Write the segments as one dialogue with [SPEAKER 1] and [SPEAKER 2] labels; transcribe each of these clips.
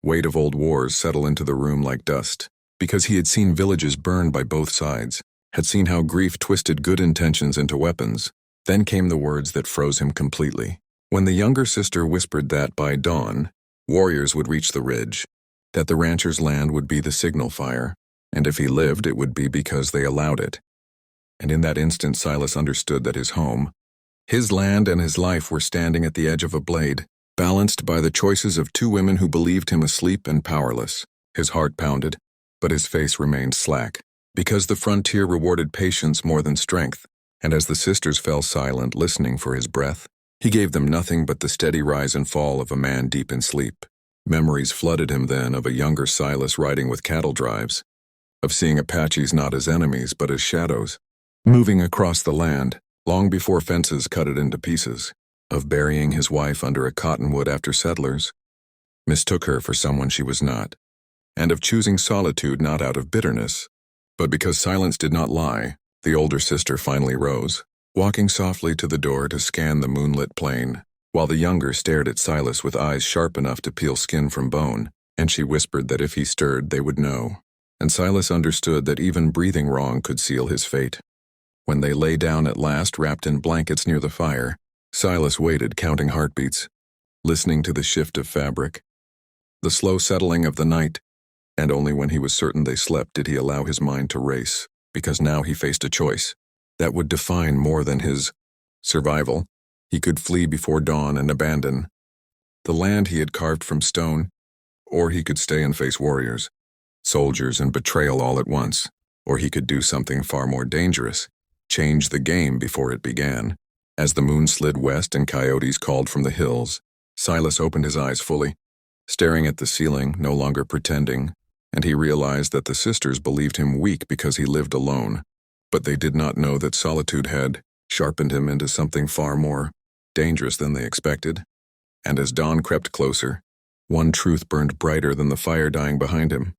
[SPEAKER 1] weight of old wars settle into the room like dust, because he had seen villages burned by both sides, had seen how grief twisted good intentions into weapons. Then came the words that froze him completely. When the younger sister whispered that by dawn, warriors would reach the ridge, that the rancher's land would be the signal fire, and if he lived, it would be because they allowed it. And in that instant, Silas understood that his home, his land and his life were standing at the edge of a blade, balanced by the choices of two women who believed him asleep and powerless. His heart pounded, but his face remained slack, because the frontier rewarded patience more than strength, and as the sisters fell silent, listening for his breath, he gave them nothing but the steady rise and fall of a man deep in sleep. Memories flooded him then of a younger Silas riding with cattle drives, of seeing Apaches not as enemies but as shadows, moving across the land, long before fences cut it into pieces, of burying his wife under a cottonwood after settlers mistook her for someone she was not, and of choosing solitude not out of bitterness, but because silence did not lie. The older sister finally rose, walking softly to the door to scan the moonlit plain, while the younger stared at Silas with eyes sharp enough to peel skin from bone, and she whispered that if he stirred, they would know. And Silas understood that even breathing wrong could seal his fate. When they lay down at last, wrapped in blankets near the fire, Silas waited, counting heartbeats, listening to the shift of fabric, the slow settling of the night, and only when he was certain they slept did he allow his mind to race, because now he faced a choice that would define more than his survival. He could flee before dawn and abandon the land he had carved from stone, or he could stay and face warriors, soldiers, and betrayal all at once, or he could do something far more dangerous, change the game before it began. As the moon slid west and coyotes called from the hills, Silas opened his eyes fully, staring at the ceiling, no longer pretending, and he realized that the sisters believed him weak because he lived alone, but they did not know that solitude had sharpened him into something far more dangerous than they expected. And as dawn crept closer, one truth burned brighter than the fire dying behind him.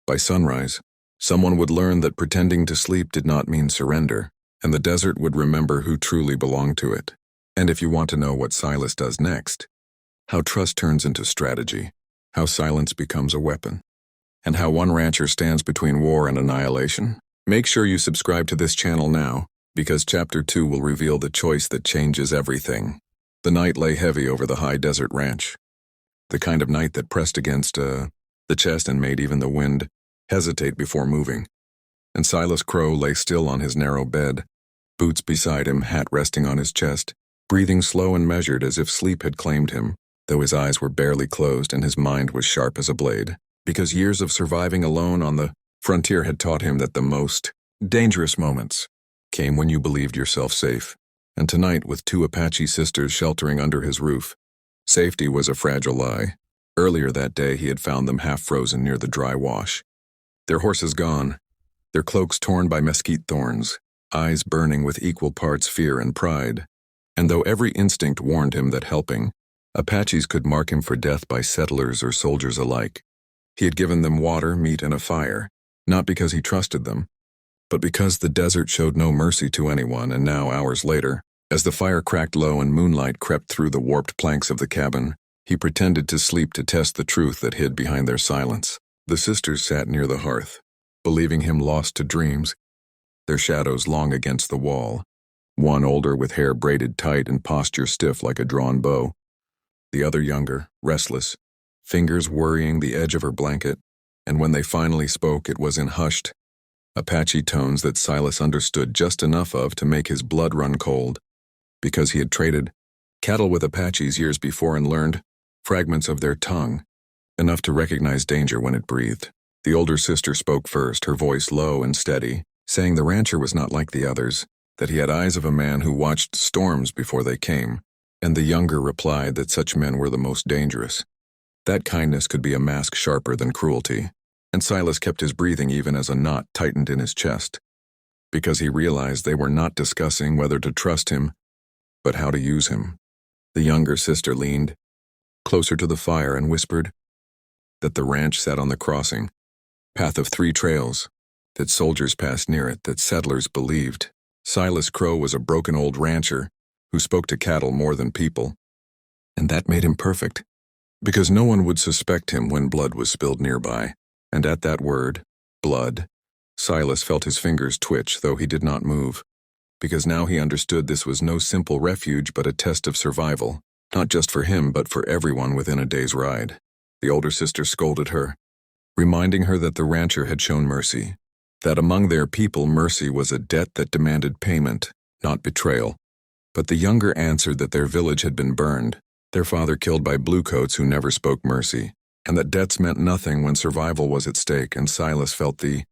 [SPEAKER 1] By sunrise, someone would learn that pretending to sleep did not mean surrender, and the desert would remember who truly belonged to it. And if you want to know what Silas does next, how trust turns into strategy, how silence becomes a weapon, and how one rancher stands between war and annihilation, make sure you subscribe to this channel now, because Chapter 2 will reveal the choice that changes everything. The night lay heavy over the high desert ranch, the kind of night that pressed against the chest and made even the wind hesitate before moving. And Silas Crow lay still on his narrow bed, boots beside him, hat resting on his chest, breathing slow and measured as if sleep had claimed him, though his eyes were barely closed and his mind was sharp as a blade, because years of surviving alone on the frontier had taught him that the most dangerous moments came when you believed yourself safe. And tonight, with two Apache sisters sheltering under his roof, safety was a fragile lie. Earlier that day, he had found them half frozen near the dry wash, their horses gone, their cloaks torn by mesquite thorns, eyes burning with equal parts fear and pride. And though every instinct warned him that helping Apaches could mark him for death by settlers or soldiers alike, he had given them water, meat, and a fire, not because he trusted them, but because the desert showed no mercy to anyone. And now, hours later, as the fire cracked low and moonlight crept through the warped planks of the cabin, he pretended to sleep to test the truth that hid behind their silence. The sisters sat near the hearth, believing him lost to dreams, their shadows long against the wall, one older with hair braided tight and posture stiff like a drawn bow, the other younger, restless, fingers worrying the edge of her blanket. And when they finally spoke, it was in hushed Apache tones that Silas understood just enough of to make his blood run cold, because he had traded cattle with Apaches years before and learned fragments of their tongue, enough to recognize danger when it breathed. The older sister spoke first, her voice low and steady, saying the rancher was not like the others, that he had eyes of a man who watched storms before they came, and the younger replied that such men were the most dangerous. That kindness could be a mask sharper than cruelty, and Silas kept his breathing even as a knot tightened in his chest, because he realized they were not discussing whether to trust him, but how to use him. The younger sister leaned closer to the fire and whispered that the ranch sat on the crossing, path of 3 trails, that soldiers passed near it, that settlers believed. Silas Crow was a broken old rancher who spoke to cattle more than people, and that made him perfect. because no one would suspect him when blood was spilled nearby. And at that word, blood, Silas felt his fingers twitch, though he did not move, because now he understood this was no simple refuge but a test of survival, not just for him but for everyone within a day's ride. The older sister scolded her, reminding her that the rancher had shown mercy, that among their people mercy was a debt that demanded payment, not betrayal. But the younger answered that their village had been burned, their father killed by bluecoats who never spoke mercy, and that debts meant nothing when survival was at stake, and Silas felt the